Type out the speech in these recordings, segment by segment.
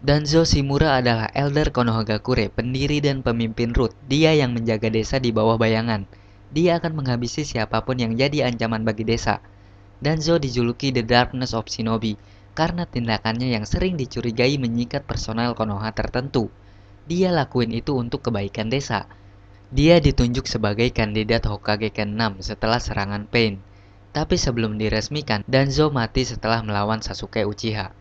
Danzo Shimura adalah Elder Konohagakure, pendiri dan pemimpin Root. Dia yang menjaga desa di bawah bayangan. Dia akan menghabisi siapapun yang jadi ancaman bagi desa. Danzo dijuluki The Darkness of Shinobi karena tindakannya yang sering dicurigai menyikat personel Konoha tertentu. Dia lakuin itu untuk kebaikan desa. Dia ditunjuk sebagai kandidat Hokage ke-6 setelah serangan Pain. Tapi sebelum diresmikan, Danzo mati setelah melawan Sasuke Uchiha.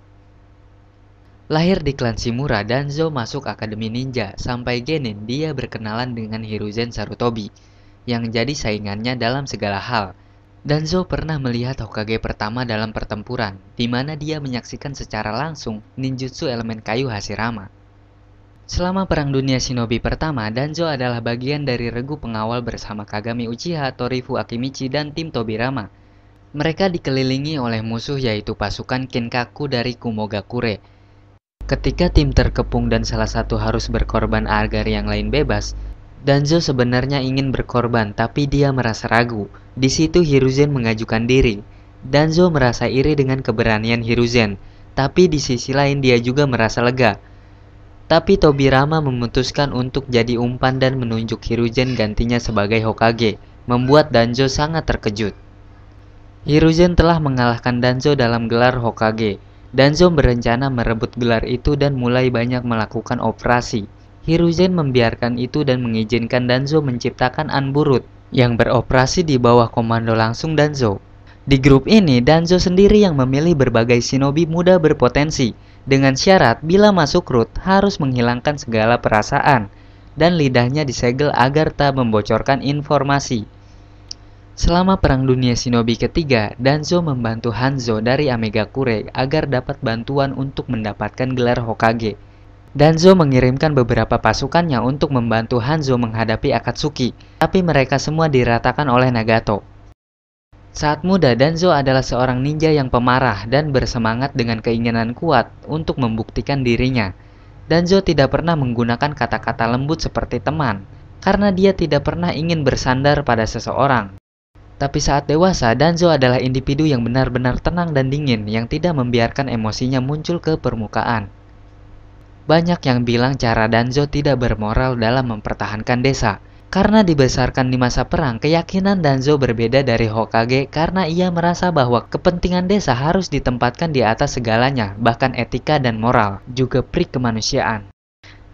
Lahir di klan Shimura, Danzo masuk Akademi Ninja. Sampai Genin, dia berkenalan dengan Hiruzen Sarutobi, yang jadi saingannya dalam segala hal. Danzo pernah melihat Hokage pertama dalam pertempuran, di mana dia menyaksikan secara langsung ninjutsu elemen kayu Hashirama. Selama Perang Dunia Shinobi pertama, Danzo adalah bagian dari regu pengawal bersama Kagami Uchiha, Torifu Akimichi, dan tim Tobirama. Mereka dikelilingi oleh musuh yaitu pasukan Kinkaku dari Kumogakure. Ketika tim terkepung dan salah satu harus berkorban agar yang lain bebas, Danzo sebenarnya ingin berkorban tapi dia merasa ragu. Di situ Hiruzen mengajukan diri. Danzo merasa iri dengan keberanian Hiruzen, tapi di sisi lain dia juga merasa lega. Tapi Tobirama memutuskan untuk jadi umpan dan menunjuk Hiruzen gantinya sebagai Hokage, membuat Danzo sangat terkejut. Hiruzen telah mengalahkan Danzo dalam gelar Hokage. Danzo berencana merebut gelar itu dan mulai banyak melakukan operasi. Hiruzen membiarkan itu dan mengizinkan Danzo menciptakan Anburut yang beroperasi di bawah komando langsung Danzo. Di grup ini, Danzo sendiri yang memilih berbagai shinobi muda berpotensi, dengan syarat bila masuk Root harus menghilangkan segala perasaan, dan lidahnya disegel agar tak membocorkan informasi. Selama Perang Dunia Shinobi ketiga, Danzo membantu Hanzo dari Amegakure agar dapat bantuan untuk mendapatkan gelar Hokage. Danzo mengirimkan beberapa pasukannya untuk membantu Hanzo menghadapi Akatsuki, tapi mereka semua diratakan oleh Nagato. Saat muda, Danzo adalah seorang ninja yang pemarah dan bersemangat dengan keinginan kuat untuk membuktikan dirinya. Danzo tidak pernah menggunakan kata-kata lembut seperti teman, karena dia tidak pernah ingin bersandar pada seseorang. Tapi saat dewasa, Danzo adalah individu yang benar-benar tenang dan dingin yang tidak membiarkan emosinya muncul ke permukaan. Banyak yang bilang cara Danzo tidak bermoral dalam mempertahankan desa. Karena dibesarkan di masa perang, keyakinan Danzo berbeda dari Hokage karena ia merasa bahwa kepentingan desa harus ditempatkan di atas segalanya, bahkan etika dan moral, juga pri kemanusiaan.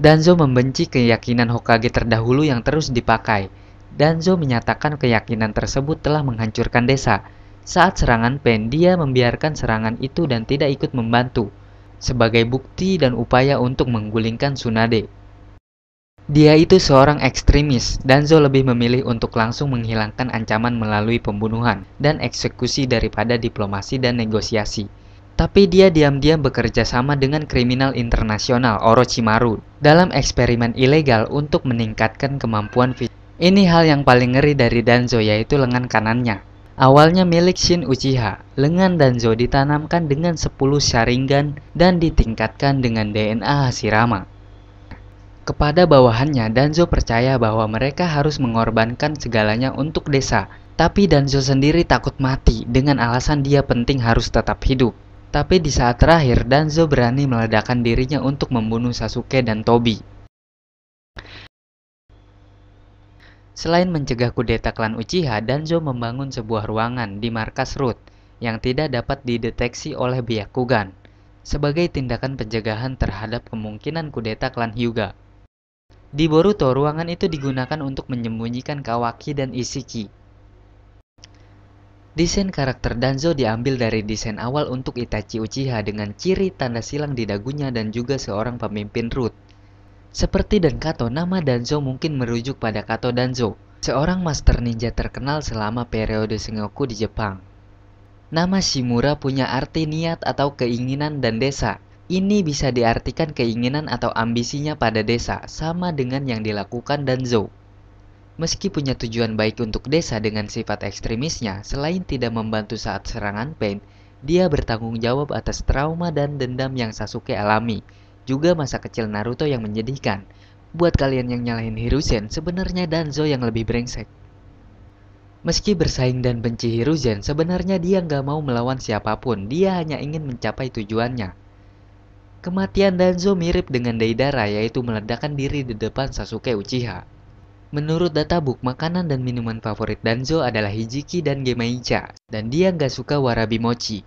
Danzo membenci keyakinan Hokage terdahulu yang terus dipakai. Danzo menyatakan keyakinan tersebut telah menghancurkan desa. Saat serangan Pain, dia membiarkan serangan itu dan tidak ikut membantu, sebagai bukti dan upaya untuk menggulingkan Tsunade. Dia itu seorang ekstremis. Danzo lebih memilih untuk langsung menghilangkan ancaman melalui pembunuhan dan eksekusi daripada diplomasi dan negosiasi. Tapi dia diam-diam bekerja sama dengan kriminal internasional Orochimaru dalam eksperimen ilegal untuk meningkatkan kemampuan fisik. Ini hal yang paling ngeri dari Danzo, yaitu lengan kanannya. Awalnya milik Shin Uchiha, lengan Danzo ditanamkan dengan 10 Sharingan dan ditingkatkan dengan DNA Hashirama. Kepada bawahannya, Danzo percaya bahwa mereka harus mengorbankan segalanya untuk desa. Tapi Danzo sendiri takut mati dengan alasan dia penting harus tetap hidup. Tapi di saat terakhir, Danzo berani meledakkan dirinya untuk membunuh Sasuke dan Tobi. Selain mencegah kudeta klan Uchiha, Danzo membangun sebuah ruangan di markas Root yang tidak dapat dideteksi oleh Byakugan sebagai tindakan pencegahan terhadap kemungkinan kudeta klan Hyuga. Di Boruto, ruangan itu digunakan untuk menyembunyikan Kawaki dan Ishiki. Desain karakter Danzo diambil dari desain awal untuk Itachi Uchiha dengan ciri tanda silang di dagunya dan juga seorang pemimpin Root. Seperti Dan Kato, nama Danzo mungkin merujuk pada Kato Danzo, seorang master ninja terkenal selama periode Sengoku di Jepang. Nama Shimura punya arti niat atau keinginan dan desa. Ini bisa diartikan keinginan atau ambisinya pada desa, sama dengan yang dilakukan Danzo. Meski punya tujuan baik untuk desa dengan sifat ekstremisnya, selain tidak membantu saat serangan Pain, dia bertanggung jawab atas trauma dan dendam yang Sasuke alami. Juga masa kecil Naruto yang menyedihkan. Buat kalian yang nyalahin Hiruzen, sebenarnya Danzo yang lebih brengsek. Meski bersaing dan benci Hiruzen, sebenarnya dia nggak mau melawan siapapun. Dia hanya ingin mencapai tujuannya. Kematian Danzo mirip dengan Deidara, yaitu meledakkan diri di depan Sasuke Uchiha. Menurut databook, makanan dan minuman favorit Danzo adalah hijiki dan gemaicha, dan dia nggak suka warabi mochi.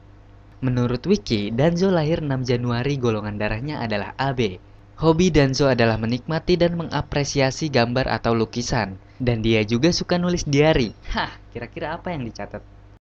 Menurut Wiki, Danzo lahir 6 Januari, golongan darahnya adalah AB. Hobi Danzo adalah menikmati dan mengapresiasi gambar atau lukisan, dan dia juga suka nulis diary. Hah, kira-kira apa yang dicatat?